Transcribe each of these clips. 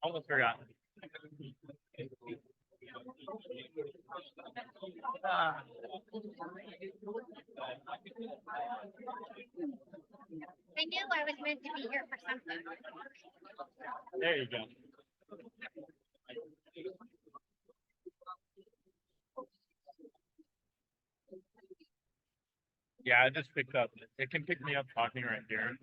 Almost forgot. Ah, I knew I was meant to be here for something. there you go. Yeah, I just picked up. It can pick me up talking right here.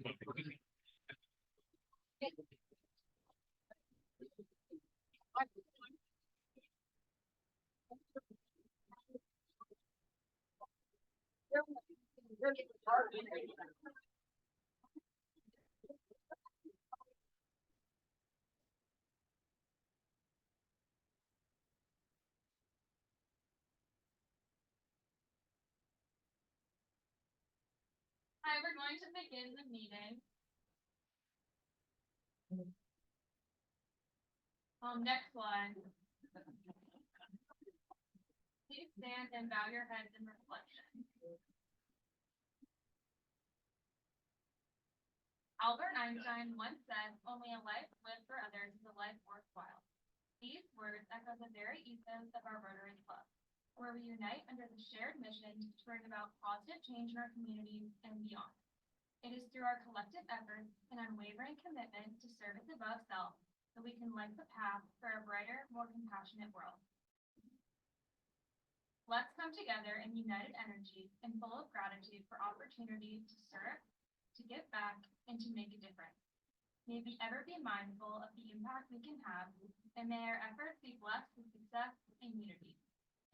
Hi, we're going to begin the meeting. Next slide. Please stand and bow your heads in reflection. Albert Einstein once said, "Only a life lived for others is a life worthwhile." These words echo the very ethos of our Rotary Club, where we unite under the shared mission to bring about positive change in our communities and beyond. It is through our collective efforts and unwavering commitment to service above self that we can light the path for a brighter, more compassionate world. Let's come together in united energy and full of gratitude for opportunities to serve, to give back, and to make a difference. May we ever be mindful of the impact we can have, and may our efforts be blessed with success and unity.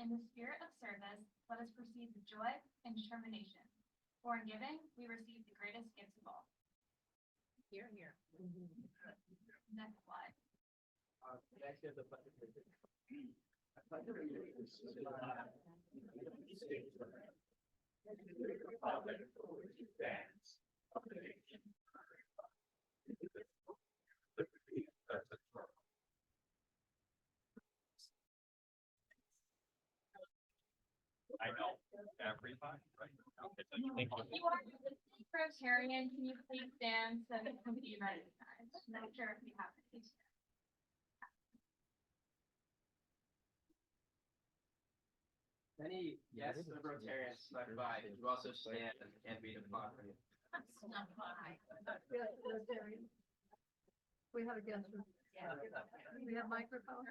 In the spirit of service, let us proceed with joy and determination. For in giving, we receive the greatest gifts of all. Here, here. Next slide. I know. Everybody, right? Thank you. You are Rotarian, can you please stand so that you can be recognized? I'm not sure if you have any. Many guests of Rotarians snuck by, but you also stand and read a plot. Snuck by. We have a guest. We have microphone.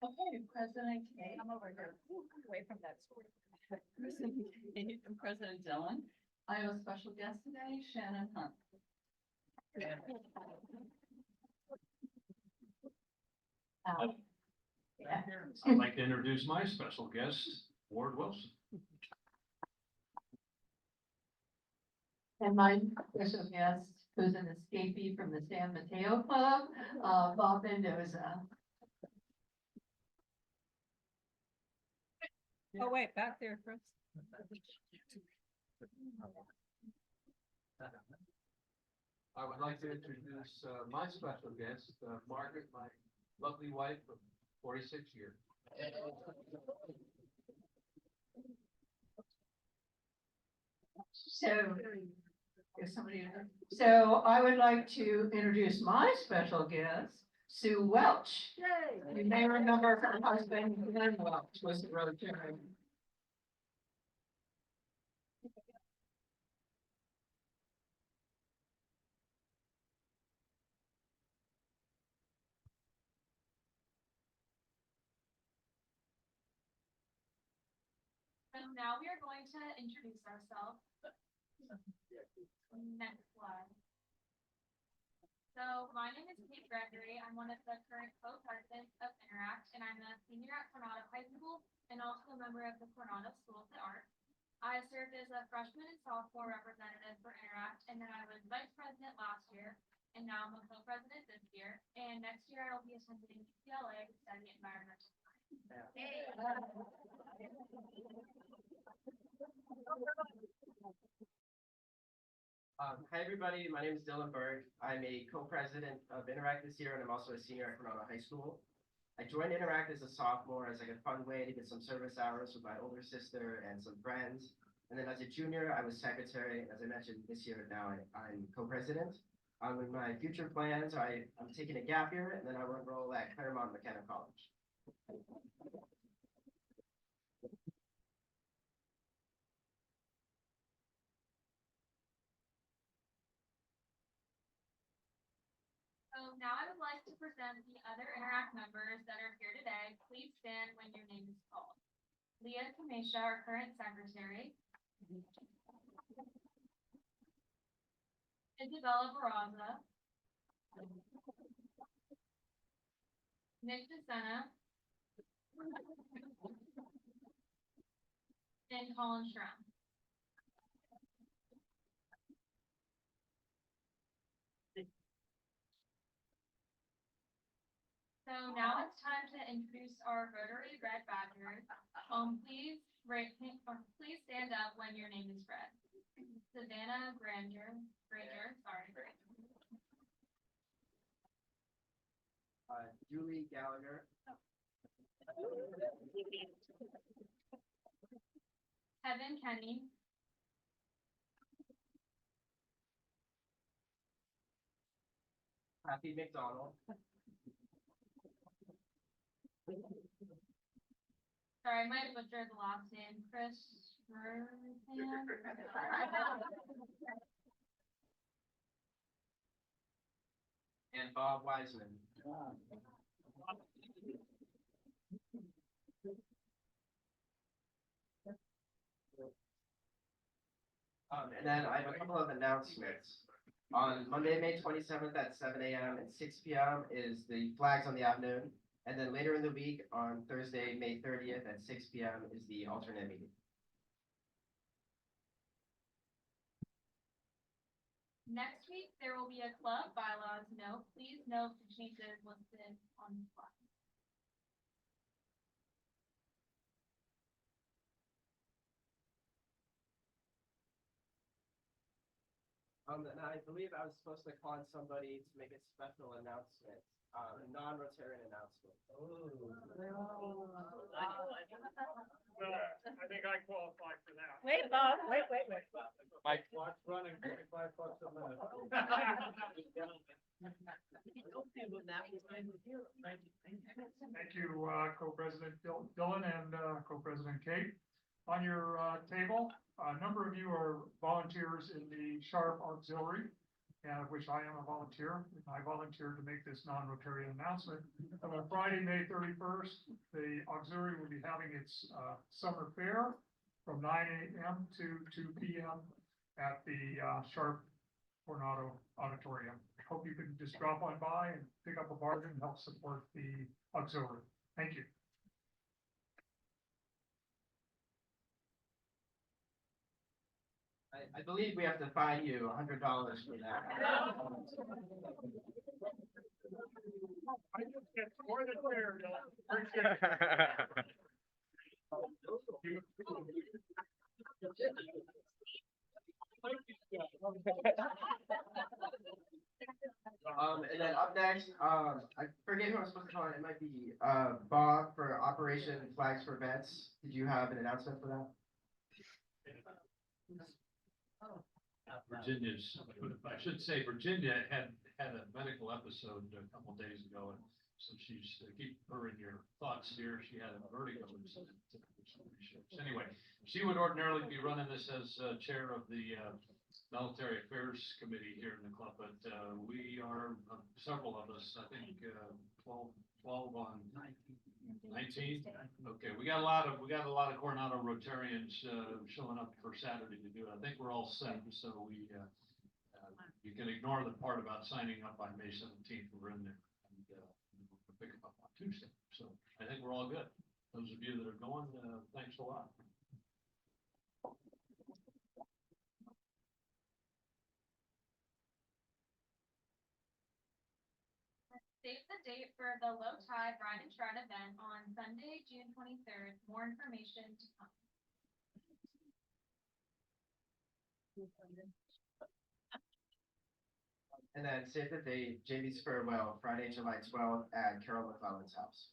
Okay, President Kate, I'm over here, away from that sword. President Kate and President Dillon. I have a special guest today, Shannon Hunt. Yeah. I'd like to introduce my special guest, Ward Wilson. And my special guest, who's an escapee from the San Mateo Club, Bob Mendoza. Oh, wait, back there first. I would like to introduce my special guest, Margaret, my lovely wife of 46 years. So, if somebody, so I would like to introduce my special guest, Sue Welch. You may remember her husband, Glenn Welch, was the Rotary. And now we are going to introduce ourselves. Next slide. So my name is Kate Gregory. I'm one of the current co-presidents of Interact, and I'm a senior at Coronado High School and also a member of the Coronado School of the Arts. I served as a freshman and sophomore representative for Interact, and then I was vice president last year, and now I'm a co-president this year. And next year I will be attending UCLA to study environmental science. Hi, everybody. My name is Dylan Berg. I'm a co-president of Interact this year, and I'm also a senior at Coronado High School. I joined Interact as a sophomore as like a fun way to get some service hours with my older sister and some friends. And then as a junior, I was secretary. As I mentioned, this year now I'm co-president. With my future plans, I'm taking a gap year and then I will enroll at Claremont McKenna College. So now I would like to present the other Interact members that are here today. Please stand when your name is called. Leah Kamesha, our current secretary. Isabella Barraza. Nick DeSena. And Colin Schramm. So now it's time to introduce our Rotary Red Badgers. Please stand up when your name is read. Savannah Granger, sorry. Julie Gallagher, Kevin Kenny. Kathy McDonald, Sorry, I might have butchered the last name. Chris Burhan. and Bob Wiseman. And then I have a couple of announcements. On Monday, May 27th at 7 a.m. and 6 p.m. is the Flags on the Afternoon. And then later in the week, on Thursday, May 30th at 6 p.m. is the alternate meeting. Next week, there will be a club bylaws note. Please note the changes listed on the slide. And I believe I was supposed to call on somebody to make a special announcement, a non-Rotarian announcement. I think I qualify for that. Wait, Bob, wait. My clock's running, $25 a minute. Thank you, Co-President Dylan and Co-President Kate. On your table, a number of you are volunteers in the Sharp Auxiliary, of which I am a volunteer. I volunteered to make this non-Rotarian announcement. On Friday, May 31st, the Auxiliary will be having its summer fair from 9 a.m. to 2 p.m. at the Sharp Coronado Auditorium. Hope you can just drop on by and pick up a bargain and help support the Auxiliary. Thank you. I believe we have to fine you $100 for that. I just get more than fair, Dylan. Appreciate And then up next, I forget who I'm supposed to call it. It might be Bob for Operation Flags for Vets. Did you have an announcement for that? Virginia's, I should say Virginia had a medical episode a couple days ago, and so she's, keep her in your thoughts here. She had a vertigo incident. Anyway, she would ordinarily be running this as chair of the Military Affairs Committee here in the club, but we are, several of us, I think 12 on 19. Okay, we got a lot of Coronado Rotarians showing up for Saturday to do it. I think we're all set, so we you can ignore the part about signing up by May 17th. We're in there, and we'll pick them up on Tuesday. So I think we're all good. Those of you that are going, thanks a lot. Save the date for the Low Tide Ride and Shred event on Sunday, June 23rd. More information to come. And then save the date, JV's farewell, Friday, July 12th at Carol McClellan's house.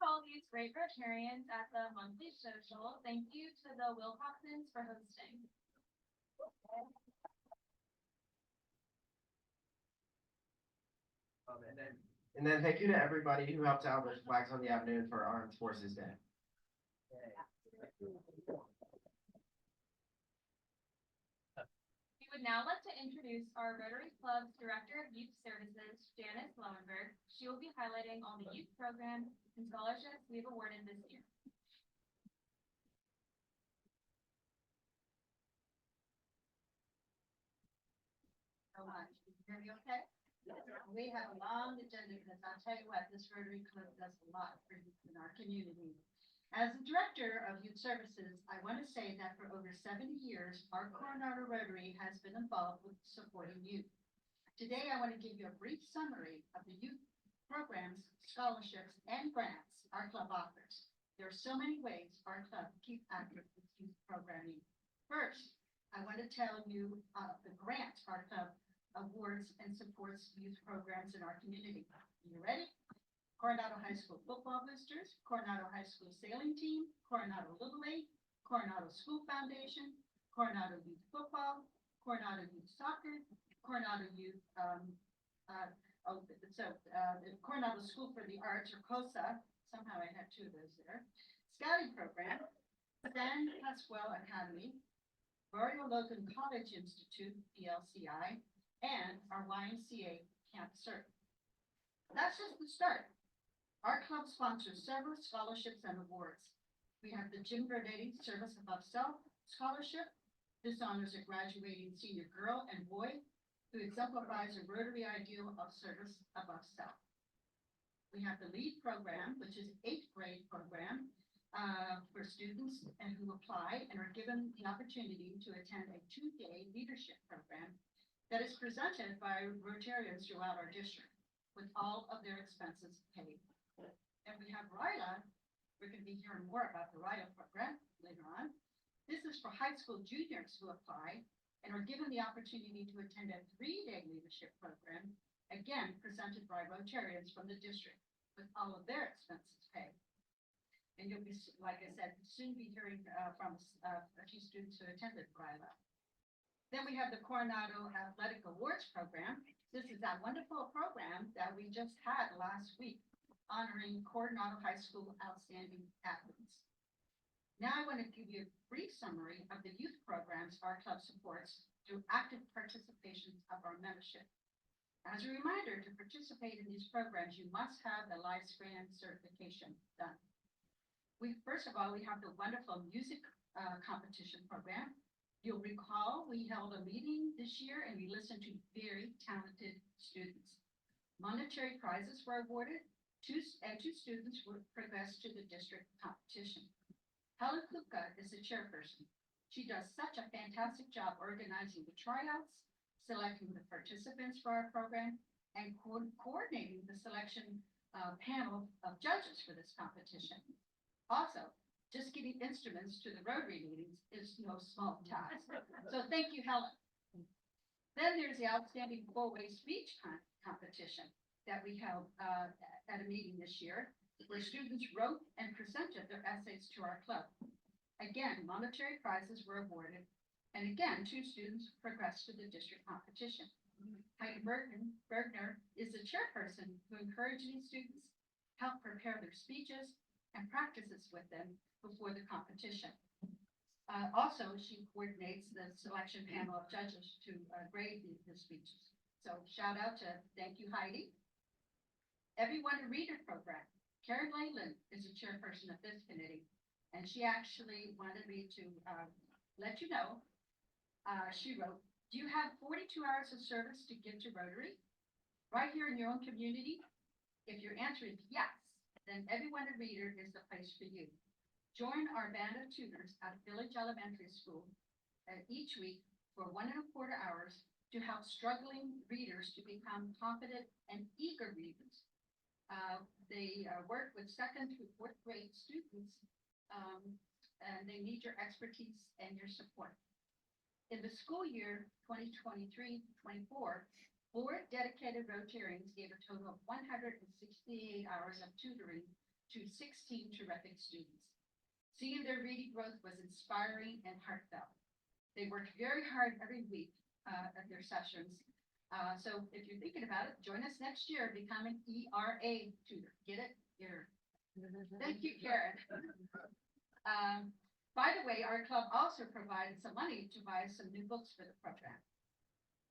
All these great Rotarians at the monthly social. Thank you to the Wilcoxons for hosting. And then thank you to everybody who helped out with Flags on the Avenue for Armed Forces Day. We would now like to introduce our Rotary Club's Director of Youth Services, Janice Lowenberg. She will be highlighting all the youth programs and scholarships we've awarded this year. So much. Can you hear me okay? We have a long agenda because I'll tell you what, this Rotary Club does a lot for youth in our community. As the Director of Youth Services, I want to say that for over 70 years, our Coronado Rotary has been involved with supporting youth. Today, I want to give you a brief summary of the youth programs, scholarships, and grants our club offers. There are so many ways our club keeps active with youth programming. First, I want to tell you the grants our club awards and supports youth programs in our community. You ready? Coronado High School Football Boosters, Coronado High School Sailing Team, Coronado Little League, Coronado School Foundation, Coronado Youth Football, Coronado Youth Soccer, Coronado Youth, the Coronado School for the Arts, or COSA, somehow I had two of those there, Scouting Program, San Pasquale Academy, Barrio Logan College Institute, BLCI, and our YMCA Camp Surf. That's just the start. Our club sponsors several scholarships and awards. We have the Jim Verdetti Service Above Self Scholarship. This honors a graduating senior girl and boy who exemplifies a Rotary ideal of service above self. We have the LEAD program, which is 8th grade program for students and who apply and are given the opportunity to attend a 2-day leadership program that is presented by Rotarians throughout our district with all of their expenses paid. And we have RILA. We're going to be hearing more about the RILA program later on. This is for high school juniors who apply and are given the opportunity to attend a 3-day leadership program, again, presented by Rotarians from the district with all of their expenses paid. And you'll be, like I said, soon be hearing from a few students who attended RILA. Then we have the Coronado Athletic Awards Program. This is that wonderful program that we just had last week, honoring Coronado High School outstanding athletes. Now I want to give you a brief summary of the youth programs our club supports through active participation of our membership. As a reminder, to participate in these programs, you must have the lifespan certification done. First of all, we have the wonderful music competition program. You'll recall we held a meeting this year and we listened to very talented students. Monetary prizes were awarded. Two students were progressed to the district competition. Helen Kuka is the chairperson. She does such a fantastic job organizing the tryouts, selecting the participants for our program, and coordinating the selection panel of judges for this competition. Also, just getting instruments to the Rotary meetings is no small task. So thank you, Helen. Then there's the outstanding four-way speech competition that we held at a meeting this year, where students wrote and presented their essays to our club. Again, monetary prizes were awarded, and again, 2 students progressed to the district competition. Heidi Bergner is the chairperson who encouraged these students, helped prepare their speeches, and practices with them before the competition. Also, she coordinates the selection panel of judges to grade the speeches. So shout out to, thank you, Heidi. Everyone a Reader program. Karen Leyland is the chairperson of this committee, and she actually wanted me to let you know. She wrote, do you have 42 hours of service to give to Rotary? Right here in your own community? If your answer is yes, then Everyone a Reader is the place for you. Join our band of tutors at Village Elementary School each week for 1.25 hours to help struggling readers to become confident and eager readers. They work with second through fourth grade students, and they need your expertise and your support. In the school year 2023-24, 4 dedicated Rotarians gave a total of 168 hours of tutoring to 16 terrific students. Seeing their reading growth was inspiring and heartfelt. They worked very hard every week at their sessions. So if you're thinking about it, join us next year, become an ERA tutor. Get it? Thank you, Karen. By the way, our club also provided some money to buy some new books for the program.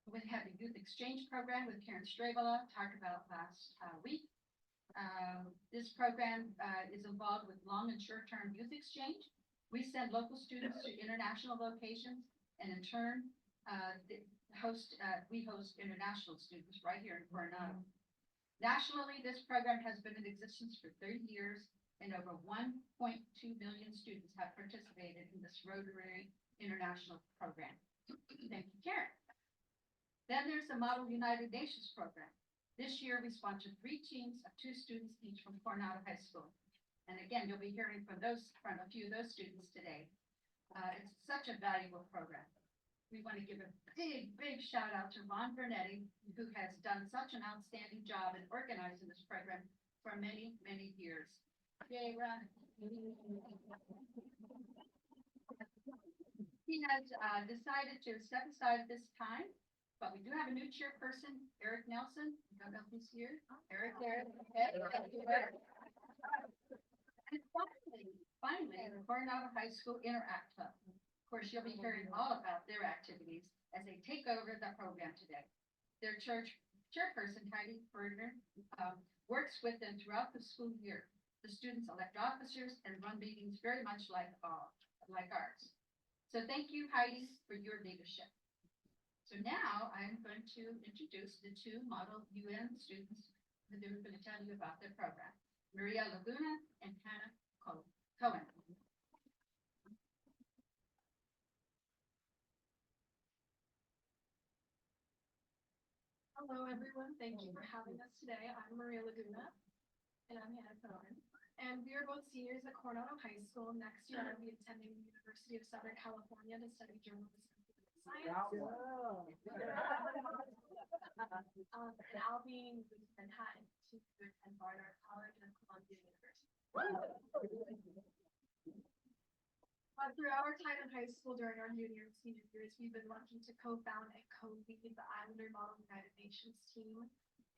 We have a youth exchange program with Karen Stravola, talked about last week. This program is involved with long and short-term youth exchange. We send local students to international locations, and in turn, we host international students right here in Coronado. Nationally, this program has been in existence for 30 years, and over 1.2 million students have participated in this Rotary International program. Thank you, Karen. Then there's the Model United Nations program. This year, we sponsored 3 teams of 2 students each from Coronado High School. And again, you'll be hearing from a few of those students today. It's such a valuable program. We want to give a big shout out to Ron Bernetti, who has done such an outstanding job in organizing this program for many, many years. Yay, Ron. He has decided to step aside at this time, but we do have a new chairperson, Eric Nelson. I don't know if he's here. Eric, there. And finally, the Coronado High School Interact Club. Of course, you'll be hearing all about their activities as they take over the program today. Their church chairperson, Heidi Berger, works with them throughout the school year. The students elect officers and run meetings very much like ours. So thank you, Heidi, for your leadership. So now I'm going to introduce the 2 Model UN students who are going to tell you about their program, Maria Laguna and Hannah Cohen. Hello, everyone. Thank you for having us today. I'm Maria Laguna, and I'm Hannah Cohen. And we are both seniors at Coronado High School. Next year, I'll be attending the University of Southern California to study journalism and science. And I'll be moving to Manhattan to attend Barnard College and Columbia University. But throughout our time in high school during our junior and senior years, we've been lucky to co-found and co-lead the Islander Model United Nations team.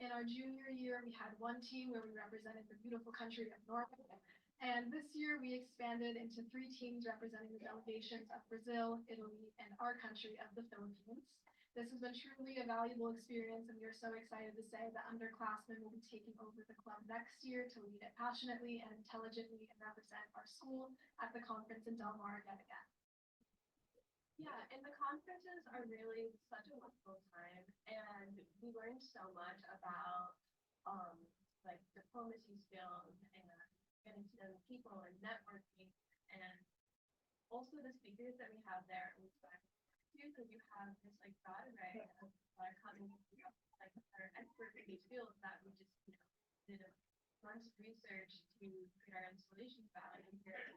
In our junior year, we had 1 team where we represented the beautiful country of Norway. And this year we expanded into 3 teams representing the delegations of Brazil, Italy, and our country of the Philippines. This has been truly a valuable experience, and we are so excited to say that underclassmen will be taking over the club next year to lead it passionately and intelligently and represent our school at the conference in Del Mar yet again. Yeah, and the conferences are really such a wonderful time, and we learned so much about like diplomacy skills and getting to know people and networking, and also the speakers that we have there. Because you have this like broad array of coming like that are experts in these fields that we just did a bunch of research to create our installations about, and hear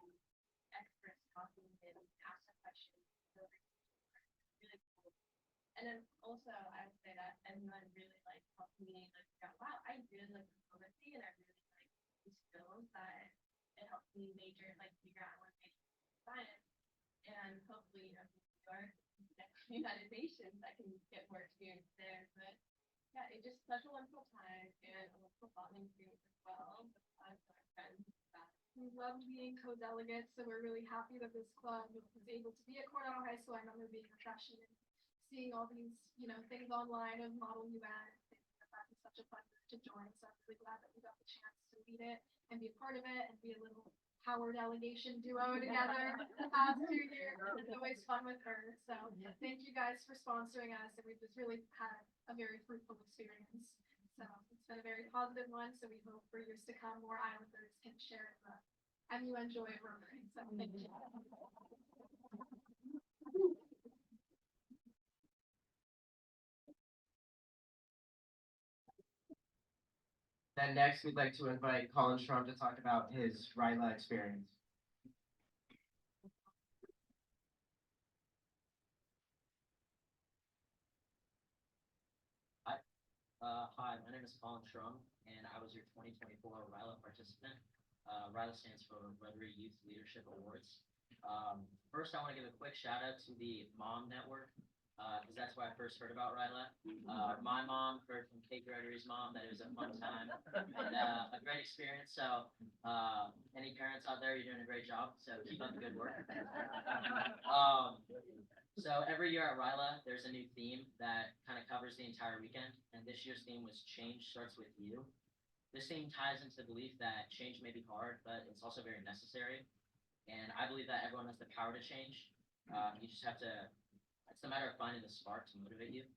experts talking and ask some questions. So really cool. And then also I would say that everyone really like helped me like figure out, wow, I really like diplomacy and I really like these skills that it helped me major figure out what major science, and hopefully United Nations, I can get more experience there. But yeah, it's just such a wonderful time and a wonderful bonding experience as well. We loved being co-delegates, so we're really happy that this club was able to be at Coronado High School. I remember being a freshman and seeing all these, things online of Model UN. That was such a pleasure to join. So I'm really glad that we got the chance to lead it and be a part of it and be a little power delegation duo together the past 2 years. It's always fun with her. So thank you guys for sponsoring us, and we've just really had a very fruitful experience. So it's been a very positive one. So we hope for years to come more Islanders can share the MUN joy of Rotary. So thank you. Then next, we'd like to invite Colin Schrum to talk about his RILA experience. Hi, my name is Colin Schrum, and I was your 2024 RILA participant. RILA stands for Rotary Youth Leadership Awards. First, I want to give a quick shout out to the Mom Network, because that's where I first heard about RILA. My mom heard from Kate Gregory's mom that it was a fun time and a great experience. So, any parents out there, you're doing a great job. So keep up the good work. So every year at RILA, there's a new theme that kind of covers the entire weekend, and this year's theme was Change Starts With You. This theme ties into the belief that change may be hard, but it's also very necessary. And I believe that everyone has the power to change. You just have to, it's a matter of finding the spark to motivate you.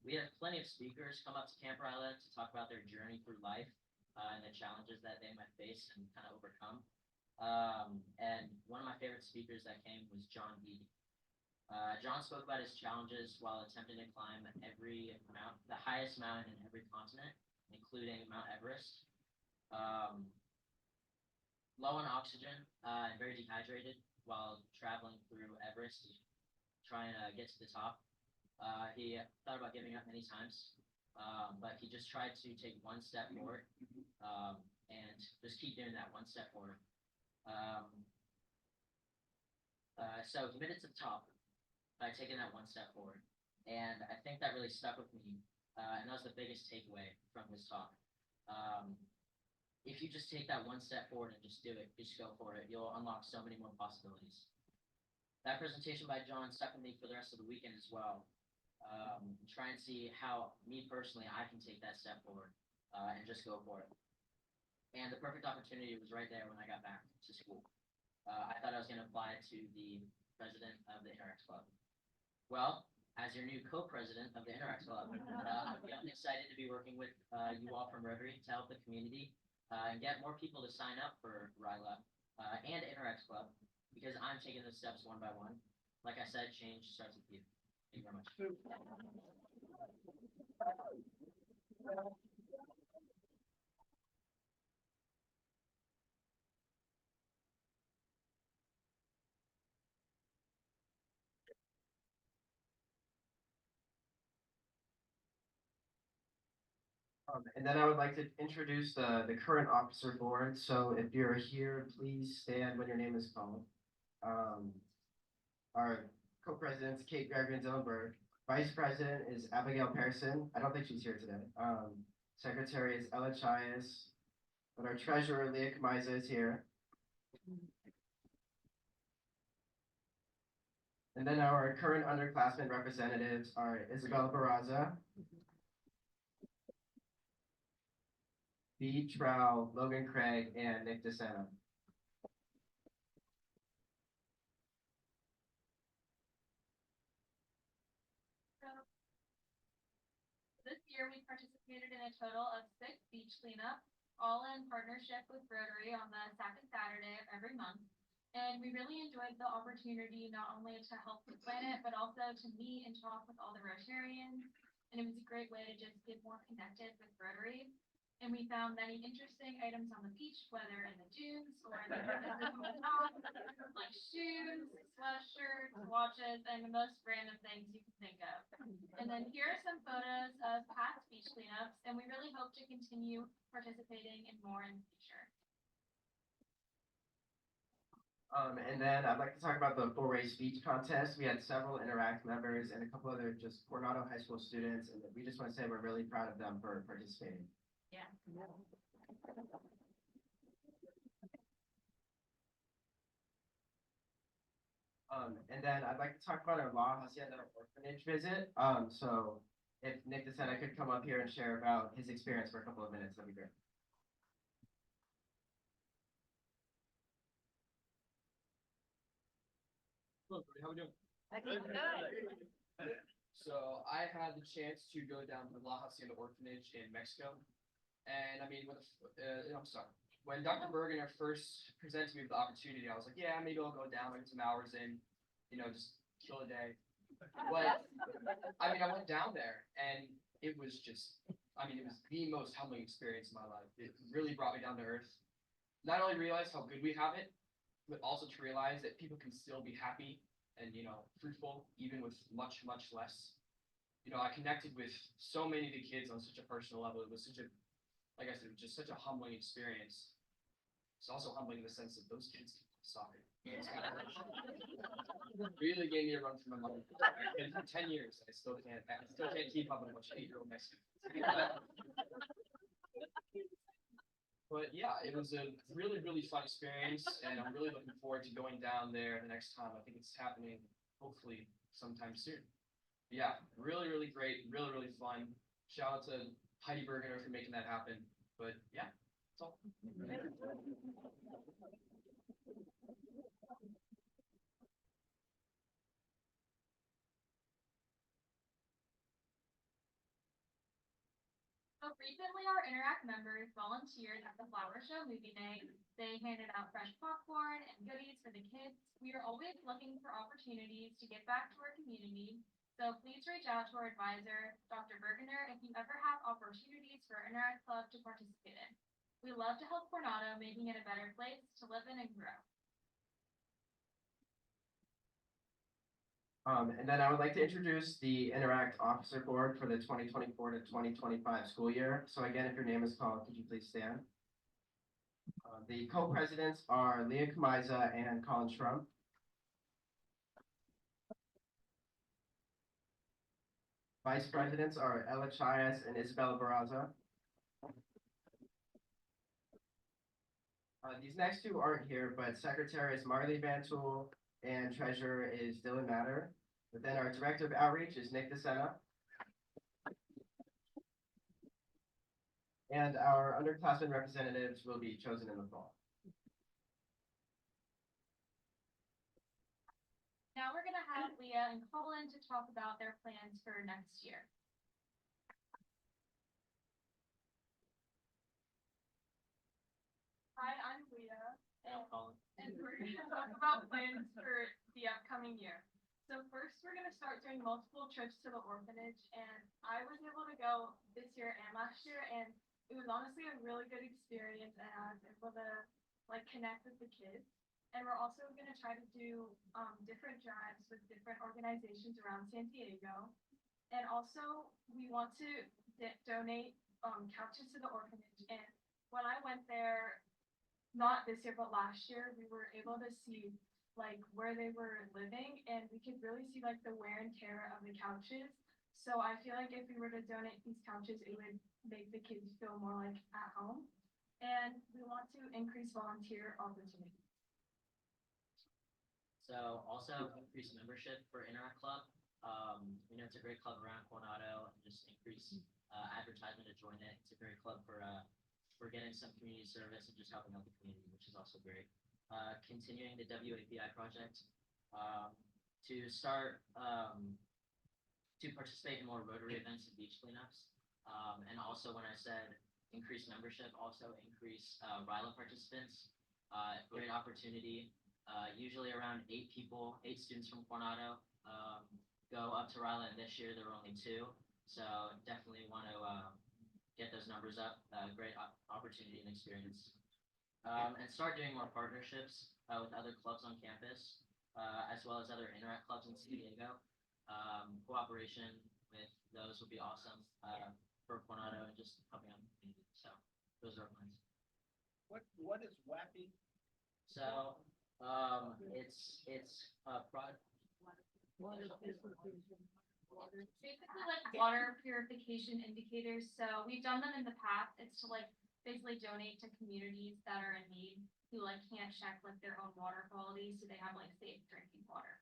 We had plenty of speakers come up to Camp RILA to talk about their journey through life and the challenges that they might face and kind of overcome. And one of my favorite speakers that came was John Beatty. John spoke about his challenges while attempting to climb the highest mountain in every continent, including Mount Everest. Low on oxygen and very dehydrated while traveling through Everest, trying to get to the top. He thought about giving up many times, but he just tried to take one step forward and just keep doing that one step forward. So he made it to the top by taking that one step forward. And I think that really stuck with me. And that was the biggest takeaway from his talk. If you just take that one step forward and just do it, just go for it, you'll unlock so many more possibilities. That presentation by John stuck with me for the rest of the weekend as well. Try and see how, me personally, I can take that step forward and just go for it. And the perfect opportunity was right there when I got back to school. I thought I was going to apply to the president of the Interact Club. Well, as your new co-president of the Interact Club, I'm excited to be working with you all from Rotary to help the community and get more people to sign up for RILA and Interact Club, because I'm taking those steps one by one. Like I said, change starts with you. Thank you very much. And then I would like to introduce the current officer board. So if you're here, please stand when your name is called. Our co-presidents, Kate Gregory and Dylan Berg. Vice President is Abigail Pearson. I don't think she's here today. Secretary is Ella Chias. But our treasurer, Leah Kamiza, is here. And then our current underclassmen representatives are Isabella Barraza, B. Trow, Logan Craig, and Nick DeSanto. This year, we participated in a total of 6 beach cleanups, all in partnership with Rotary on the second Saturday of every month. And we really enjoyed the opportunity not only to help the planet, but also to meet and talk with all the Rotarians. And it was a great way to just get more connected with Rotary. And we found many interesting items on the beach, whether in the dunes or in the top, like shoes, sweatshirts, watches, and the most random things you can think of. And then here are some photos of past beach cleanups, and we really hope to continue participating in more in the future. And then I'd like to talk about the 4-way speech contest. We had several Interact members and a couple other just Coronado High School students, and we just want to say we're really proud of them for participating. Yeah. And then I'd like to talk about our La Hacienda orphanage visit. So if Nick DeSanto could come up here and share about his experience for a couple of minutes, that'd be great. Hello, everybody. How we doing? So I had the chance to go down to the La Hacienda Orphanage in Mexico. And I mean, I'm sorry. When Dr. Bergener first presented me with the opportunity, I was like, yeah, maybe I'll go down, get some hours in, just kill a day. But I mean, I went down there and it was just I mean, it was the most humbling experience in my life. It really brought me down to earth. Not only realize how good we have it, but also to realize that people can still be happy and, fruitful, even with much, much less. I connected with so many of the kids on such a personal level. It was like I said, it was just such a humbling experience. It's also humbling in the sense that those kids can play soccer. Really gave me a run for my money. It's been 10 years. I still can't keep up with a bunch of 8-year-old Mexicans. But yeah, it was a really, really fun experience, and I'm really looking forward to going down there the next time. I think it's happening hopefully sometime soon. But yeah, really, really great, really, really fun. Shout out to Heidi Bergener for making that happen. But yeah, that's all. So recently, our Interact members volunteered at the Flower Show movie night. They handed out fresh popcorn and goodies for the kids. We are always looking for opportunities to give back to our community. So please reach out to our advisor, Dr. Bergener, if you ever have opportunities for Interact Club to participate in. We love to help Coronado, making it a better place to live in and grow. And then I would like to introduce the Interact Officer Board for the 2024 to 2025 school year. So again, if your name is called, could you please stand? The co-presidents are Leah Kamiza and Colin Trump. Vice presidents are Ella Chias and Isabella Barraza. These next two aren't here, but secretary is Marley Van Tool and treasurer is Dylan Matter. But then our director of outreach is Nick DeSena. And our underclassmen representatives will be chosen in the fall. Now we're going to have Leah and Colin to talk about their plans for next year. Hi, I'm Leah. And we're going to talk about plans for the upcoming year. So first, we're going to start doing multiple trips to the orphanage, and I was able to go this year and last year, and it was honestly a really good experience, and I was able to connect with the kids. And we're also going to try to do different drives with different organizations around San Diego. And also, we want to donate couches to the orphanage. And when I went there, not this year, but last year, we were able to see where they were living, and we could really see the wear and tear of the couches. So I feel like if we were to donate these couches, it would make the kids feel more at home. And we want to increase volunteer opportunities. So also increase membership for Interact Club. We know it's a great club around Coronado, and just increase advertisement to join it. It's a great club for getting some community service and just helping out the community, which is also great. Continuing the WAPI project to start to participate in more Rotary events and beach cleanups. And also when I said increase membership, also increase RILA participants. Great opportunity. Usually around 8 students from Coronado go up to RILA, and this year there were only 2. So definitely want to get those numbers up. Great opportunity and experience. And start doing more partnerships with other clubs on campus, as well as other Interact clubs in San Diego. Cooperation with those would be awesome for Coronado and just helping out the community. So those are our plans. What is WAPI? So it's a product. Basically water purification indicators. So we've done them in the past. It's to basically donate to communities that are in need who can't check their own water quality, so they have safe drinking water.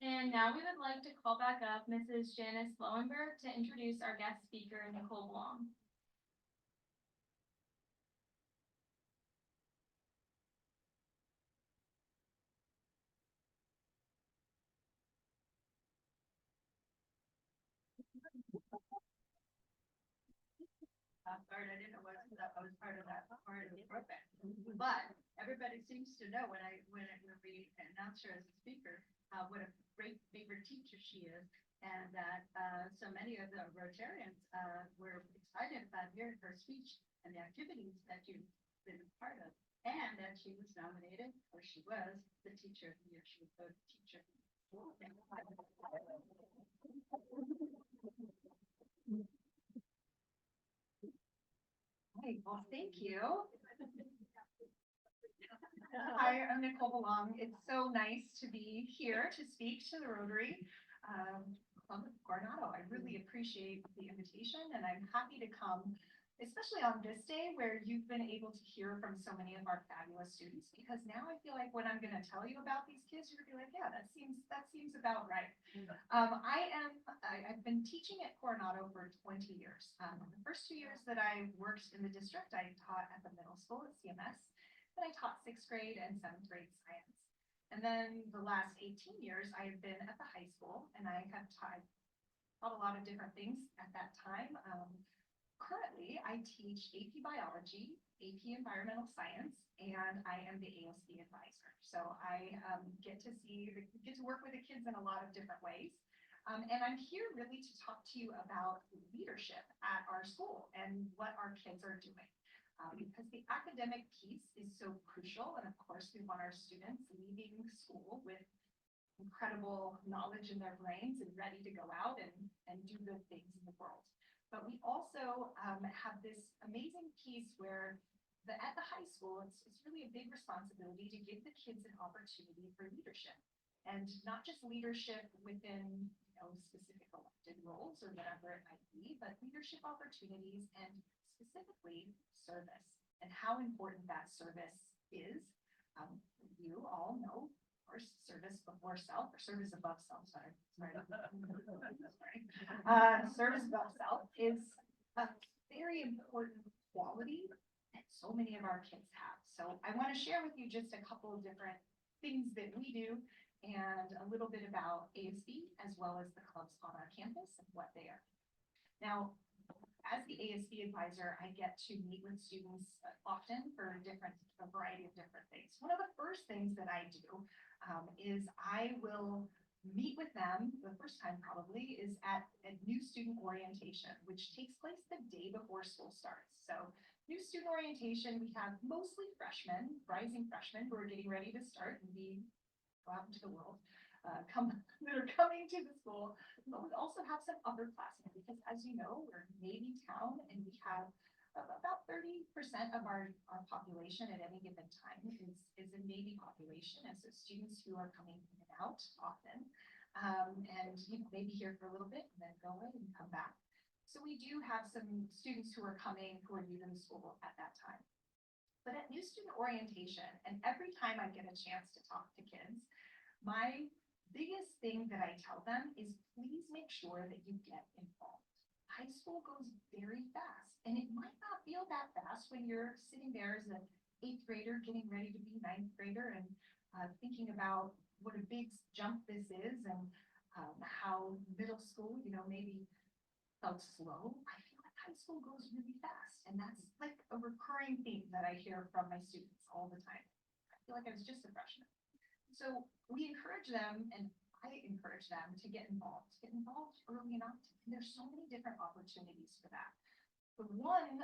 And now we would like to call back up Mrs. Janice Lowenberg to introduce our guest speaker, Nicole Blom. Part, I didn't know that I was part of that part of the program. But everybody seems to know when we announce her as a speaker, what a great favorite teacher she is. And that so many of the Rotarians were excited about hearing her speech and the activities that you've been a part of. And that she was nominated, or she was, the teacher of the year. She was voted teacher. Hey, well, thank you. Hi, I'm Nicole Belong. It's so nice to be here to speak to the Rotary Club of Coronado. I really appreciate the invitation, and I'm happy to come, especially on this day where you've been able to hear from so many of our fabulous students, because now I feel like when I'm going to tell you about these kids, you're going to be like, yeah, that seems about right. I've been teaching at Coronado for 20 years. The first 2 years that I worked in the district, I taught at the middle school at CMS. Then I taught 6th grade and 7th grade science. And then the last 18 years, I have been at the high school, and I have taught a lot of different things at that time. Currently, I teach AP Biology, AP Environmental Science, and I am the ASB advisor. So I get to work with the kids in a lot of different ways. And I'm here really to talk to you about leadership at our school and what our kids are doing. Because the academic piece is so crucial. And of course, we want our students leaving school with incredible knowledge in their brains and ready to go out and do good things in the world. But we also have this amazing piece where at the high school, it's really a big responsibility to give the kids an opportunity for leadership. And not just leadership within specific elected roles or whatever it might be, but leadership opportunities and specifically service and how important that service is. You all know, of course, service before self or service above self. Sorry. Service above self is a very important quality that so many of our kids have. So I want to share with you just a couple of different things that we do and a little bit about ASB as well as the clubs on our campus and what they are. Now, as the ASB advisor, I get to meet with students often for a variety of different things. One of the first things that I do is I will meet with them, the first time probably, is at a new student orientation, which takes place the day before school starts. So new student orientation, we have mostly freshmen, rising freshmen who are getting ready to start and go out into the world, that are coming to the school. But we also have some upperclassmen because, as you know, we're Navy town and we have about 30% of our population at any given time is a Navy population. And so students who are coming in and out often and maybe here for a little bit and then go away and come back. So we do have some students who are coming who are new to the school at that time. But at new student orientation, and every time I get a chance to talk to kids, my biggest thing that I tell them is please make sure that you get involved. High school goes very fast, and it might not feel that fast when you're sitting there as an 8th grader getting ready to be 9th grader and thinking about what a big jump this is and how middle school, maybe felt slow. I feel like high school goes really fast, and that's like a recurring theme that I hear from my students all the time. I feel like I was just a freshman. So we encourage them, and I encourage them to get involved early enough. And there's so many different opportunities for that. But one,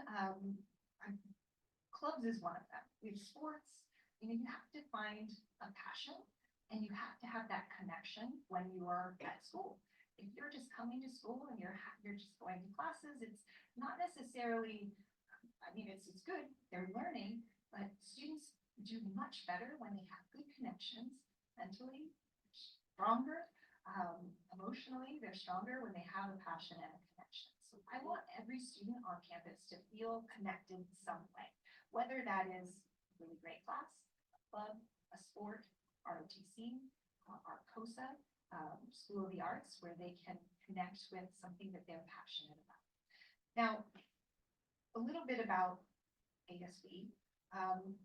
clubs is one of them. We have sports. You have to find a passion, and you have to have that connection when you are at school. If you're just coming to school and you're just going to classes, it's not necessarily. It's good. They're learning, but students do much better when they have good connections mentally, stronger, emotionally, they're stronger when they have a passion and a connection. So I want every student on campus to feel connected some way, whether that is a really great class, a club, a sport, ROTC, our COSA, School of the Arts, where they can connect with something that they're passionate about. Now, a little bit about ASB.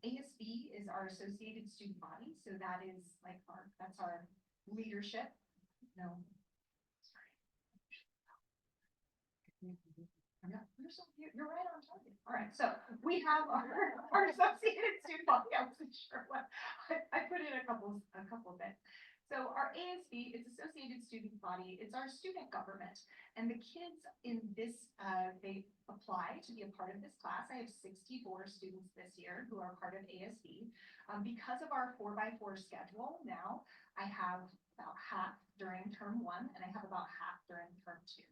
ASB is our associated student body, so that is like that's our leadership. No, sorry. You're right on target. All right, so we have our associated student body. I wasn't sure what, I put in a couple of bits. So our ASB is Associated Student Body. It's our student government. And the kids in this, they apply to be a part of this class. I have 64 students this year who are part of ASB. Because of our 4x4 schedule now, I have about half during term 1 and I have about half during term 2.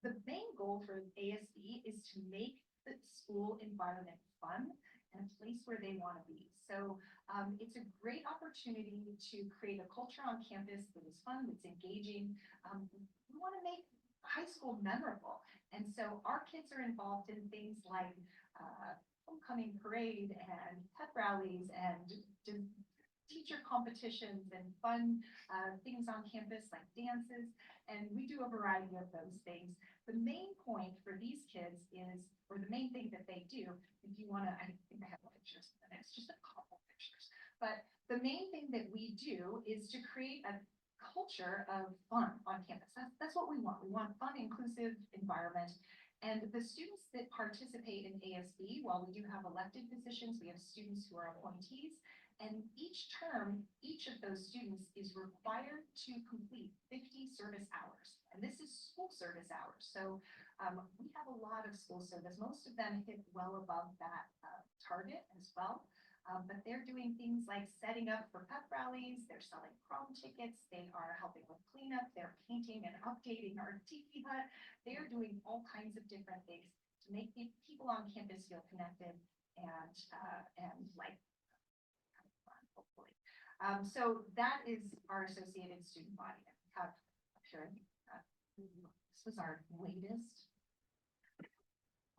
The main goal for ASB is to make the school environment fun and a place where they want to be. So it's a great opportunity to create a culture on campus that is fun, that's engaging. We want to make high school memorable. And so our kids are involved in things like homecoming parade and pep rallies and teacher competitions and fun things on campus like dances. And we do a variety of those things. The main point for these kids is, or the main thing that they do, if you want to, I think I have pictures, and it's just a couple pictures, but the main thing that we do is to create a culture of fun on campus. That's what we want. We want fun, inclusive environment. And the students that participate in ASB, while we do have elected positions, we have students who are appointees. And each term, each of those students is required to complete 50 service hours. And this is school service hours. So we have a lot of school service. Most of them hit well above that target as well. But they're doing things like setting up for pep rallies, they're selling prom tickets, they are helping with cleanup, they're painting and updating our tiki hut. They're doing all kinds of different things to make the people on campus feel connected and like fun, hopefully. So that is our associated student body. We have up here, this was our latest.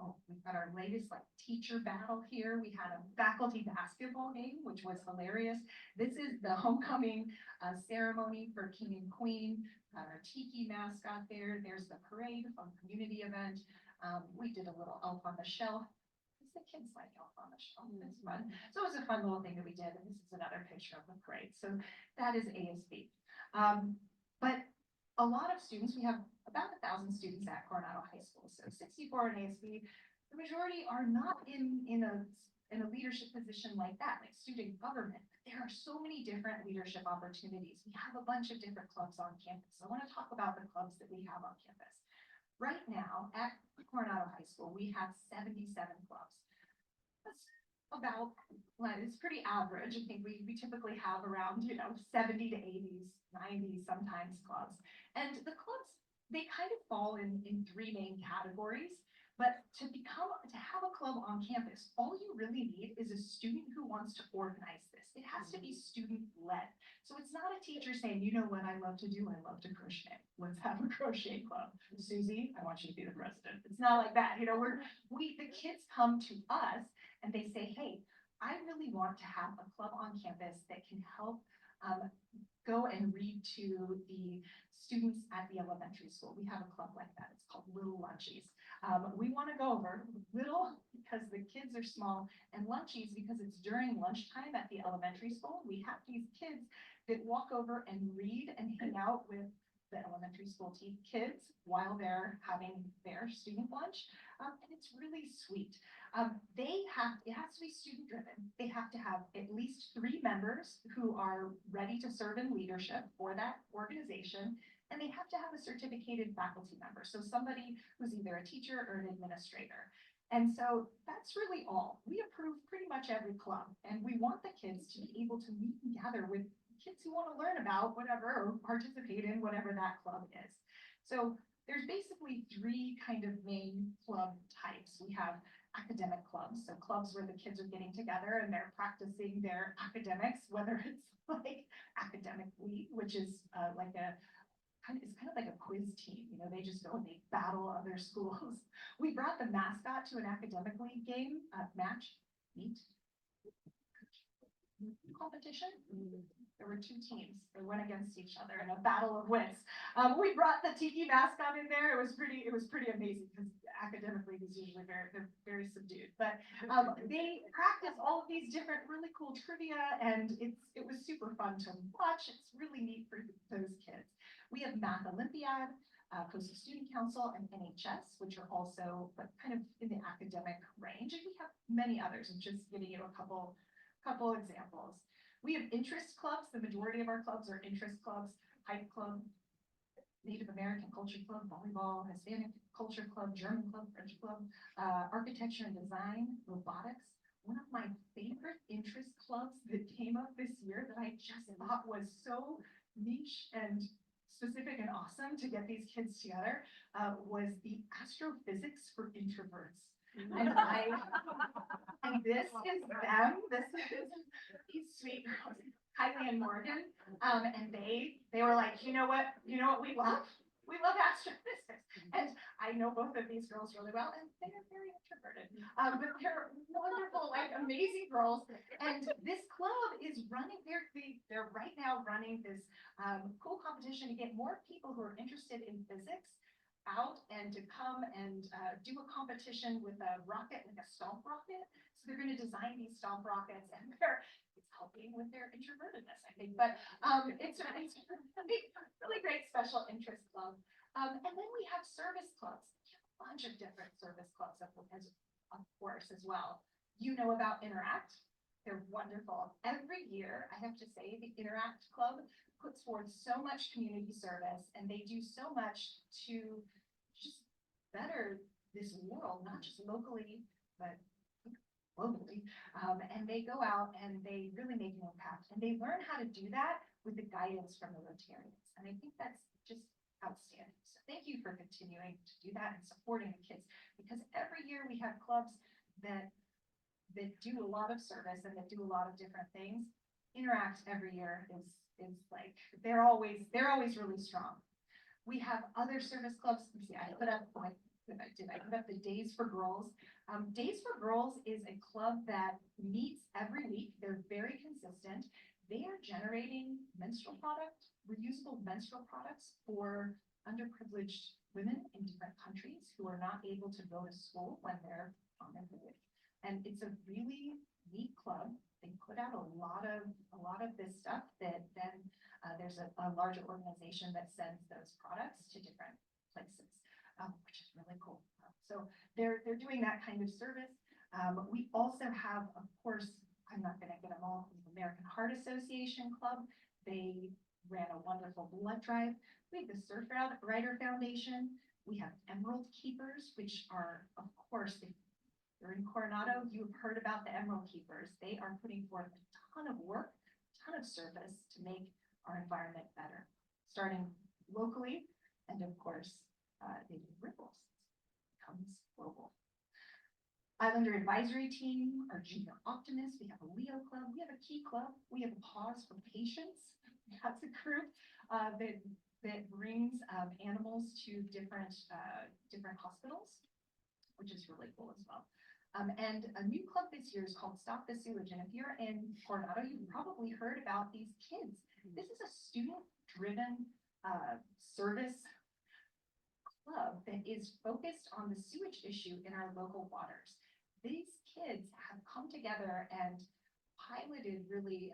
Oh, we've got our latest like teacher battle here. We had a faculty basketball game, which was hilarious. This is the homecoming ceremony for King and Queen. Our tiki mascot there. There's the parade from community event. We did a little elf on the shelf. The kids like elf on the shelf. It's fun. So it was a fun little thing that we did. And this is another picture of the parade. So that is ASB. But a lot of students, we have about 1,000 students at Coronado High School. So 64 in ASB, the majority are not in a leadership position like that, like student government. There are so many different leadership opportunities. We have a bunch of different clubs on campus. I want to talk about the clubs that we have on campus. Right now at Coronado High School, we have 77 clubs. That's about, well, it's pretty average. I think we typically have around, 70 to 80s, 90s sometimes clubs. And the clubs, they kind of fall in three main categories. But to have a club on campus, all you really need is a student who wants to organize this. It has to be student led. So it's not a teacher saying, you know what I love to do? I love to crochet. Let's have a crochet club. Susie, I want you to be the president. It's not like that. The kids come to us and they say, hey, I really want to have a club on campus that can help go and read to the students at the elementary school. We have a club like that. It's called Little Lunchies. We want to go over little because the kids are small, and lunchies because it's during lunchtime at the elementary school. We have these kids that walk over and read and hang out with the elementary school kids while they're having their student lunch. And it's really sweet. It has to be student driven. They have to have at least 3 members who are ready to serve in leadership for that organization. And they have to have a certificated faculty member. So somebody who's either a teacher or an administrator. And so that's really all. We approve pretty much every club. And we want the kids to be able to meet and gather with kids who want to learn about whatever or participate in whatever that club is. So there's basically 3 kind of main club types. We have academic clubs, so clubs where the kids are getting together and they're practicing their academics, whether it's like academic league, which is it's kind of like a quiz team. They just go and they battle other schools. We brought the mascot to an academic league game, competition. There were 2 teams. They went against each other in a battle of wits. We brought the tiki mascot in there. It was pretty amazing because academically is usually they're very subdued. But they practice all of these different really cool trivia, and it was super fun to watch. It's really neat for those kids. We have Math Olympiad. Coastal Student Council and NHS, which are also like kind of in the academic range. And we have many others. I'm just giving you a couple examples. We have interest clubs. The majority of our clubs are interest clubs: Hike Club, Native American Culture Club, Volleyball, Hispanic Culture Club, German Club, French Club, Architecture and Design, Robotics. One of my favorite interest clubs that came up this year that I just thought was so niche and specific and awesome to get these kids together was the astrophysics for introverts. And this is them. This is these sweet girls, Kylie and Morgan. And they were like, you know what we love? We love astrophysics. And I know both of these girls really well, and they are very introverted. But they're wonderful, like amazing girls. And this club is running, they're right now running this cool competition to get more people who are interested in physics out and to come and do a competition with a rocket, like a stomp rocket. So they're going to design these stomp rockets, and it's helping with their introvertedness, I think. But it's a really great special interest club. And then we have service clubs, a bunch of different service clubs, of course, as well. You know about Interact. They're wonderful. Every year, I have to say, the Interact Club puts forth so much community service, and they do so much to just better this world, not just locally, but globally. And they go out and they really make an impact, and they learn how to do that with the guidance from the Rotarians. And I think that's just outstanding. So thank you for continuing to do that and supporting the kids, because every year we have clubs that do a lot of service and that do a lot of different things. Interact every year is like they're always really strong. We have other service clubs. See, I put up the Days for Girls. Days for Girls is a club that meets every week. They're very consistent. They are generating reusable menstrual products for underprivileged women in different countries who are not able to go to school when they're on their period. And it's a really neat club. They put out a lot of this stuff that then there's a larger organization that sends those products to different places, which is really cool. So they're doing that kind of service. We also have, of course, I'm not going to get them all, the American Heart Association Club. They ran a wonderful blood drive. We have the Surf Rider Foundation. We have Emerald Keepers, which are, of course, if you're in Coronado, you've heard about the Emerald Keepers. They are putting forth a ton of work, a ton of service to make our environment better, starting locally, and of course, they do ripples. It becomes global. Islander Advisory Team, our Junior Optimists. We have a Leo Club. We have a Key Club. We have a Pause for Patients. That's a group that brings animals to different hospitals, which is really cool as well. And a new club this year is called Stop the Sewage. And if you're in Coronado, you've probably heard about these kids. This is a student-driven service club that is focused on the sewage issue in our local waters. These kids have come together and piloted really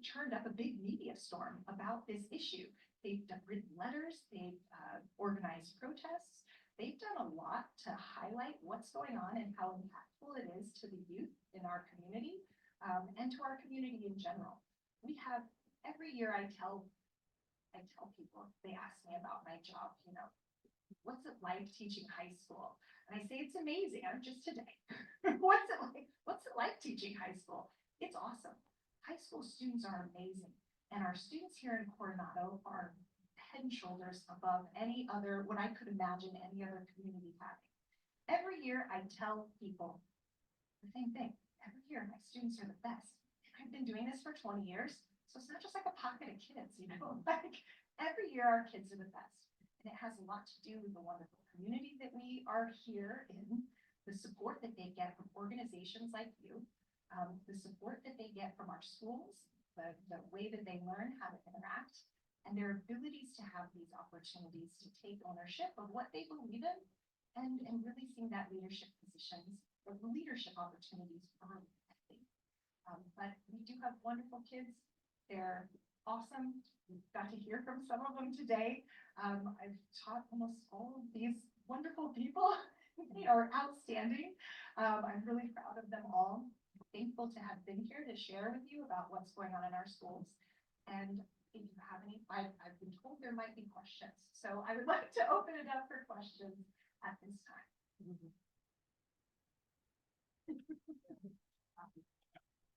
churned up a big media storm about this issue. They've written letters, they've organized protests, they've done a lot to highlight what's going on and how impactful it is to the youth in our community and to our community in general. We have, every year I tell people, they ask me about my job, what's it like teaching high school? And I say, it's amazing, just today. What's it like teaching high school? It's awesome. High school students are amazing. And our students here in Coronado are head and shoulders above any other, what I could imagine any other community having. Every year I tell people the same thing. Every year my students are the best. And I've been doing this for 20 years. So it's not just like a pocket of kids, like every year our kids are the best. And it has a lot to do with the wonderful community that we are here in, the support that they get from organizations like you, the support that they get from our schools, the way that they learn how to interact, and their abilities to have these opportunities to take ownership of what they believe in and really seeing that leadership positions or the leadership opportunities early, I think. But we do have wonderful kids. They're awesome. We got to hear from some of them today. I've taught almost all of these wonderful people. They are outstanding. I'm really proud of them all. Thankful to have been here to share with you about what's going on in our schools. And if you have any, I've been told there might be questions. So I would like to open it up for questions at this time.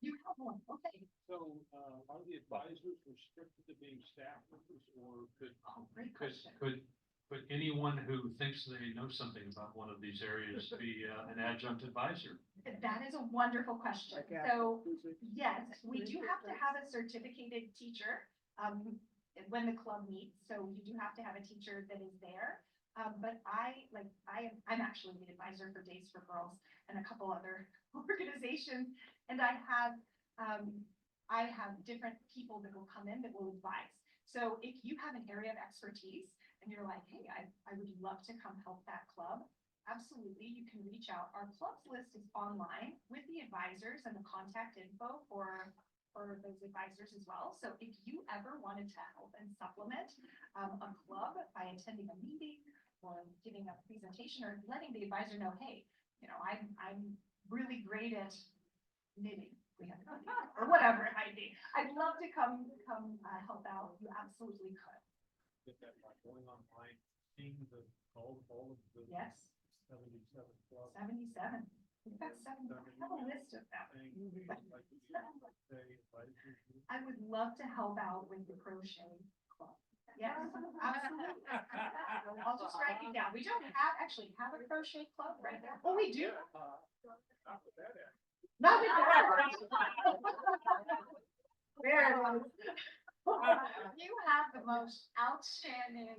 You have one, okay. So, are the advisors restricted to being staff members, or Oh, great could, question. could anyone who thinks they know something about one of these areas be an adjunct advisor? That is a wonderful question. So, yes, we do have to have a certificated teacher, when the club meets, so you do have to have a teacher that is there. But I'm actually the advisor for Days for Girls and a couple other organizations, and I have different people that will come in that will advise. So if you have an area of expertise and you're like, hey, I would love to come help that club, absolutely, you can reach out. Our clubs list is online with the advisors and the contact info for those advisors as well. So if you ever wanted to help and supplement a club by attending a meeting or giving a presentation or letting the advisor know, hey, you know, I'm really great at knitting, or whatever it might be. I'd love to come help out. You absolutely could. Get that by going online, seeing all of the Yes, 77 clubs. 77. We've got 7. I have a list of them. I would love to help out with the crochet club. Yes, absolutely. I'll just write it down. We don't actually have a crochet club right now. Oh, we do. Not with that end. Not with that. There it is. You have the most outstanding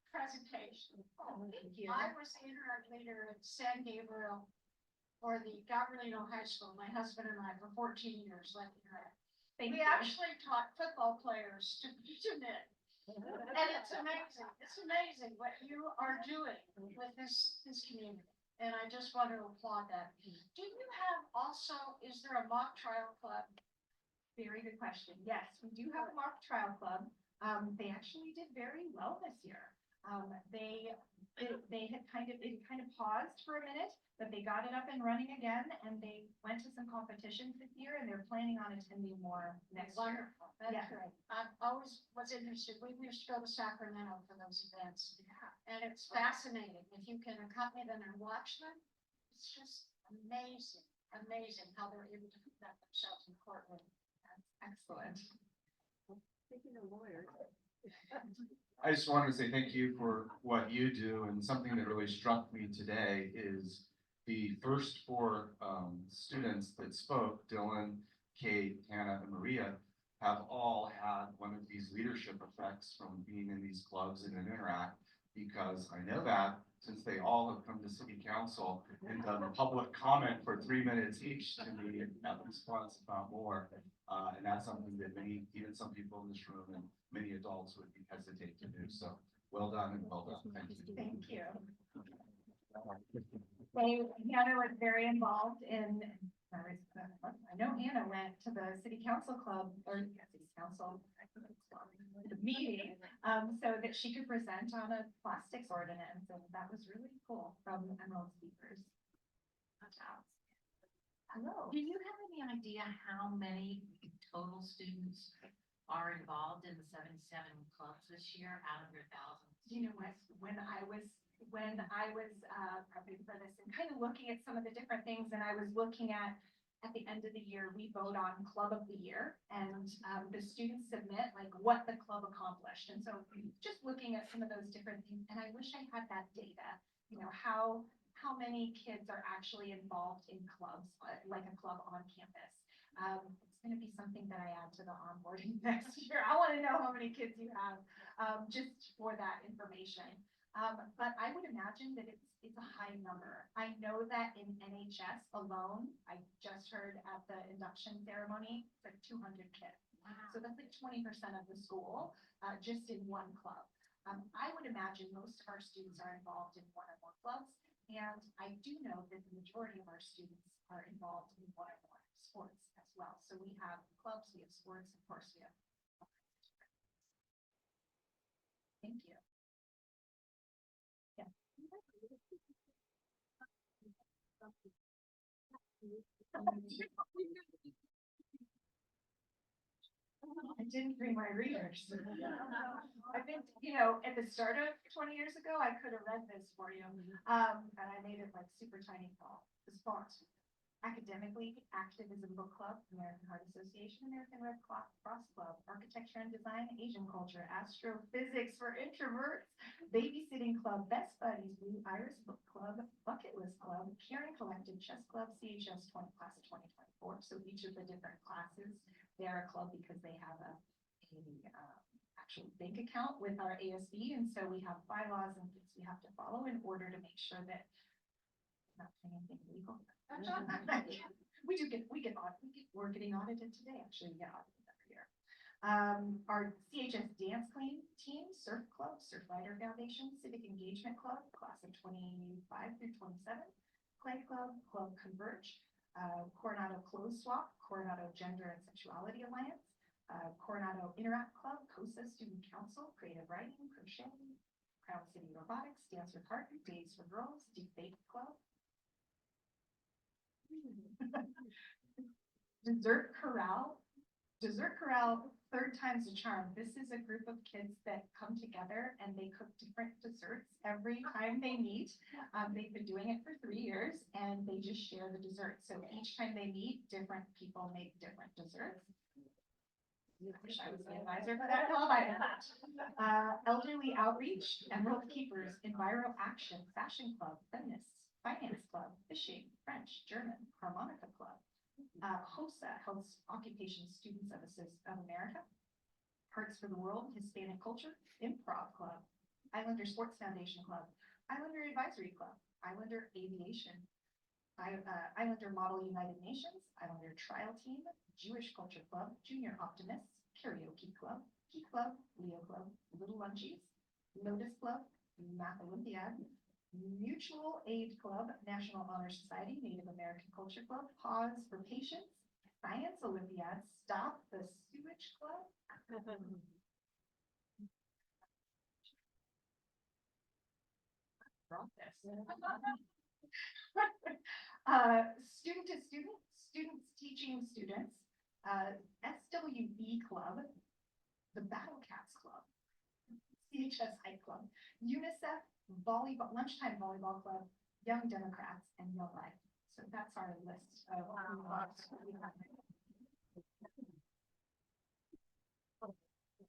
presentation. Oh, thank you. I was the interact leader at San Gabriel for the Gabrielino High School. My husband and I for 14 years led interact. Thank We you. actually taught football players to knit. And it's amazing. It's amazing what you are doing with this community. And I just want to applaud that. Do you have also, is there a mock trial club? Very good question. Yes, we do have a mock trial club. They actually did very well this year. They had kind of paused for a minute, but they got it up and running again, and they went to some competitions this year, and they're planning on attending more next year. Wonderful. That's Yes. great. I always was interested. We used to go to Sacramento for those events. And it's fascinating. If you can accompany them and watch them, it's just amazing, amazing how they're able to conduct themselves in courtroom. That's excellent. Speaking of lawyers. I just wanted to say thank you for what you do, and something that really struck me today is the first 4 students that spoke, Dylan, Kate, Hannah, and Maria, have all had one of these leadership effects from being in these clubs and in Interact, because I know that since they all have come to city council and done public comment for 3 minutes each to me at response, if not more. And that's something that many, even some people in this room and many adults would hesitate to do. So well done and well done. Thank you. Thank you. Hannah was very involved in, I know Hannah went to the city council club, or city council, the meeting, so that she could present on a plastics ordinance, and that was really cool from Emerald Speakers. Hello. Do you have any idea how many total students are involved in the 77 clubs this year out of your thousands? You know what, when I was prepping for this and kind of looking at some of the different things, and I was looking at the end of the year, we vote on Club of the Year, and the students submit like what the club accomplished. And so just looking at some of those different things, and I wish I had that data, you know, how many kids are actually involved in clubs, like a club on campus. It's going to be something that I add to the onboarding next year. I want to know how many kids you have, just for that information. But I would imagine that it's a high number. I know that in NHS alone, I just heard at the induction ceremony, it's like 200 kids. Wow. So that's like 20% of the school, just in one club. I would imagine most of our students are involved in one or more clubs. And I do know that the majority of our students are involved in one or more sports as well. So we have clubs, we have sports, of course, we have Thank you. I didn't bring my readers. I've been, at the start of 20 years ago, I could have read this for you. And I made it like super tiny font. Academically, Activism Book Club, American Heart Association, American Red Cross Club, Architecture and Design, Asian Culture, Astrophysics for Introverts, Babysitting Club, Best Buddies, Blue Iris Book Club, Bucket List Club, Caring Collective, Chess Club, CHS Class of 2024. So each of the different classes, they are a club because they have a actual bank account with our ASB, and so we have bylaws and things we have to follow in order to make sure that we're not doing anything illegal. We're getting audited today, actually, we get audited every year. Our CHS dance team, Surf Club, Surf Rider Foundation, Civic Engagement Club, class of 25 through 27, Clay Club, Club Converge, Coronado Clothes Swap, Coronado Gender and Sexuality Alliance, Coronado Interact Club, COSA Student Council, Creative Writing, Crochet, Crown City Robotics, Dance with Heart, Days for Girls, Debate Club, Dessert Corral, third time's a charm. This is a group of kids that come together and they cook different desserts every time they meet. They've been doing it for 3 years and they just share the desserts. So each time they meet, different people make different desserts. I wish I was the advisor for that club. I am not. Elderly Outreach, Emerald Keepers, Enviro Action, Fashion Club, Feminists, Finance Club, Fishing, French, German, Harmonica Club, HOSA, Health Occupation Students of America, Hearts for the World, Hispanic Culture, Improv Club, Islander Sports Foundation Club, Islander Advisory Club, Islander Aviation, Islander Model United Nations, Islander Trial Team, Jewish Culture Club, Junior Optimists, Karaoke Club, Key Club, Leo Club, Little Lunchies, Lotus Club, Math Olympiad, Mutual Aid Club, National Honor Society, Native American Culture Club, Pause for Patience, Science Olympiad, Stop the Sewage Club. Brought this. Student to student, students teaching students, SWB Club, the Battle Cats Club, CHS Hike Club, UNICEF Volleyball, Lunchtime Volleyball Club, Young Democrats, and Young Life. So that's our list of clubs.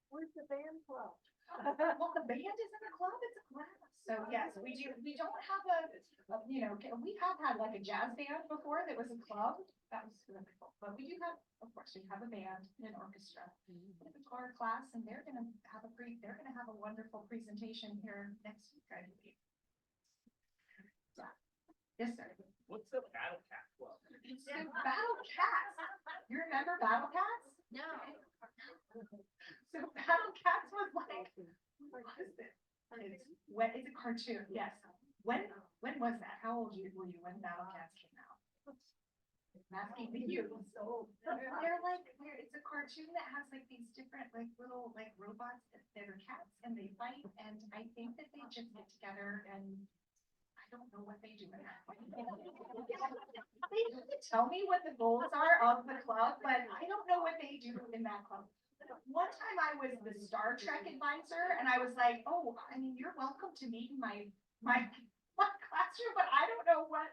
Where's the band club? Well, the band is in the club, it's a class. So yes, we do, we don't have we have had like a jazz band before that was a club. That was wonderful. But we do have, of course, we have a band, an orchestra, a guitar class, and they're gonna have a wonderful presentation here next week, I believe. Yeah. Yes, sir. What's the Battle Cat Club? It's the Battle Cats. You remember Battle Cats? No. So Battle Cats was like, what is it? It's a cartoon, yes. When was that? How old were you when Battle Cats came out? I'm asking you. It's a cartoon that has like these different little robots that are cats and they fight, and I think that they just get together and I don't know what they do in that. They didn't tell me what the goals are of the club, but I don't know what they do in that club. One time I was the Star Trek advisor and I was like, oh, I mean, you're welcome to meet in my classroom, but I don't know what,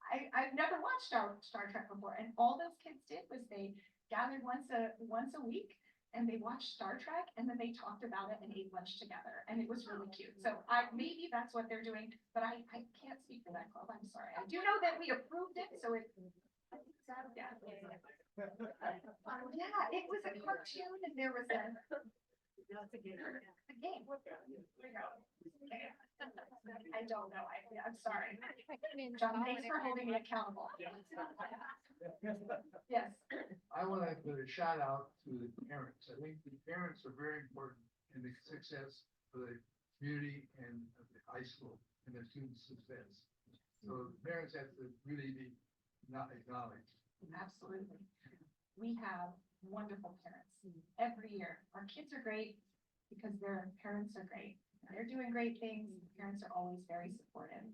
I've never watched Star Trek before. And all those kids did was they gathered once a week and they watched Star Trek and then they talked about it and ate lunch together. And it was really cute. So maybe that's what they're doing, but I can't speak for that club. I'm sorry. I do know that we approved it, so it, yeah. Yeah, it was a cartoon and there was a game. I don't know. I'm sorry. John, thanks for holding me accountable. Yes. I want to put a shout out to the parents. I think the parents are very important in the success of the community and of the high school and the students' success. So the parents have to really be not acknowledged. Absolutely. We have wonderful parents every year. Our kids are great because their parents are great. They're doing great things. Parents are always very supportive.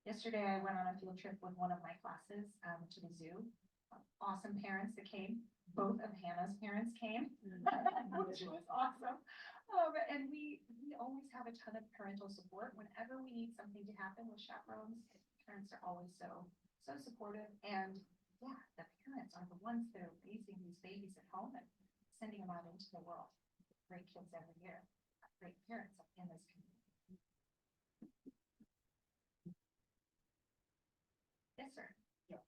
Yesterday, I went on a field trip with one of my classes to the zoo. Awesome parents that came. Both of Hannah's parents came, which was awesome. And we always have a ton of parental support whenever we need something to happen with chaperones. Parents are always so supportive. And yeah, the parents are the ones that are raising these babies at home and sending them out into the world. Great kids every year. Great parents in this community. Yes, sir. Yeah,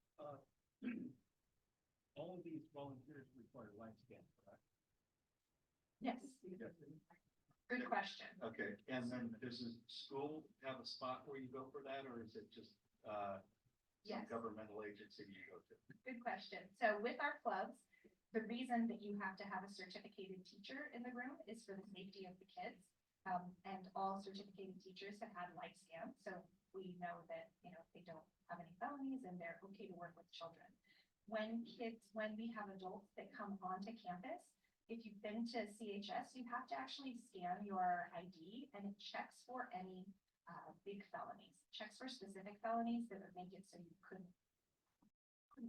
all of these volunteers require life scan, correct? Yes. Yes. Good question. Okay, and then does the school have a spot where you go for that, or is it just, some Yes. governmental agency you go to? Good question. So with our clubs, the reason that you have to have a certificated teacher in the room is for the safety of the kids. And all certificated teachers have had life scans, so we know that, they don't have any felonies and they're okay to work with children. When we have adults that come onto campus, if you've been to CHS, you have to actually scan your ID and it checks for any big felonies, checks for specific felonies that would make it so you couldn't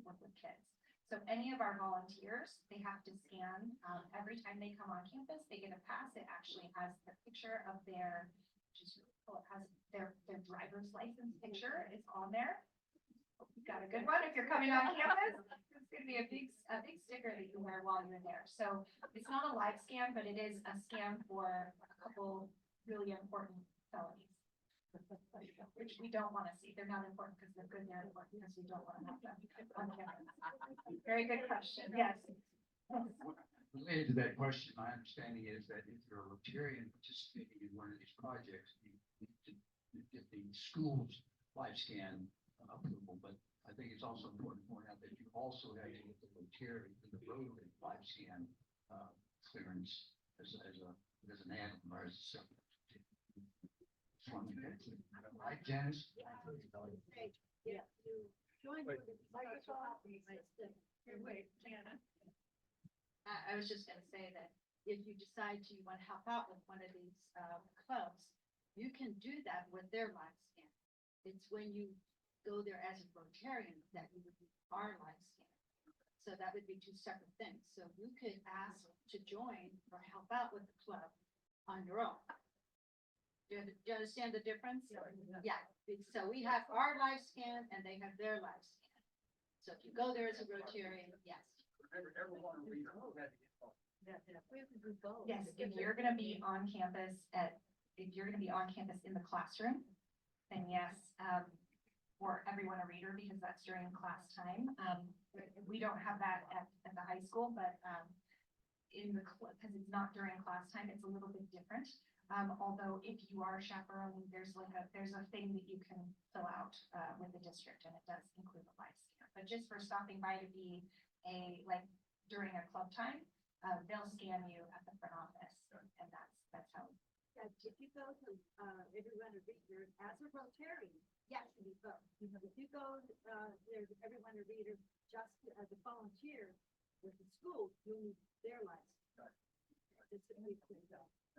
work with kids. So any of our volunteers, they have to scan every time they come on campus, they get a pass. It actually has the picture of their, it has their driver's license picture is on there. You've got a good one if you're coming on campus. It's going to be a big sticker that you wear while you're there. So it's not a live scan, but it is a scan for a couple really important felonies, which we don't want to see. They're not important because they're good. They're important because we don't want to have them on campus. Very good question. Yes. Related to that question, my understanding is that if you're a Rotarian participating in one of these projects, you need to get the school's life scan approval, but I think it's also important to point out that you also have to get the Rotary, the Rotary life scan clearance as an add-on or as a separate. Right, Janice? Yeah, you join with the Microsoft. Wait, Jana. I was just gonna say that if you decide you want to help out with one of these clubs, you can do that with their live scan. It's when you go there as a Rotarian that you would need our live scan. So that would be two separate things. So you could ask to join or help out with the club on your own. Do you understand the difference? Yeah, so we have our live scan and they have their live scan. So if you go there as a Rotarian, yes. Yes, if you're gonna be on campus in the classroom, then yes, or everyone a reader because that's during class time. We don't have that at the high school, but in the because it's not during class time, it's a little bit different. Although if you are chaperoning, there's a thing that you can fill out with the district, and it does include a live scan. But just for stopping by to be during a club time, they'll scan you at the front office, and that's how. If you go to everyone a reader as a Rotarian, yes, you go. If you go there's everyone a reader just as a volunteer with the school, you need their license. It's a big thing.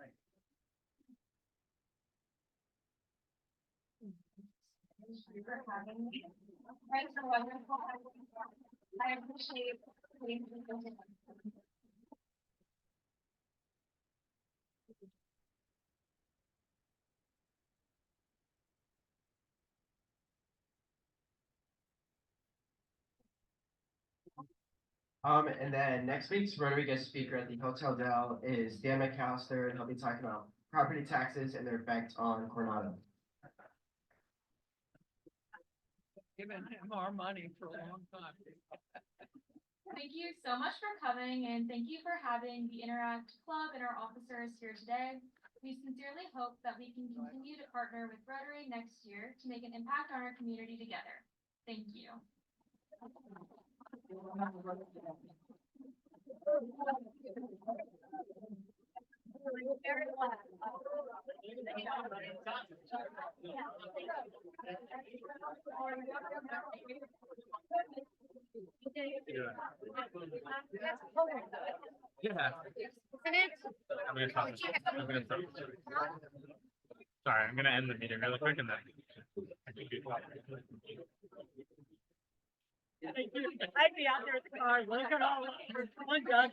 Thank you. Thank you for having me. Thanks for wonderful. I appreciate being here. And then next week's Rotary guest speaker at the Hotel Del is Dan McAllister, and he'll be talking about property taxes and their effect on Coronado. Given him our money for a long time. Thank you so much for coming, and thank you for having the Interact Club and our officers here today. We sincerely hope that we can continue to partner with Rotary next year to make an impact on our community together. Thank you. Yeah. I'm gonna talk. Sorry, I'm gonna end the meeting really quick and then. I'd be out there at the car, looking all, one dog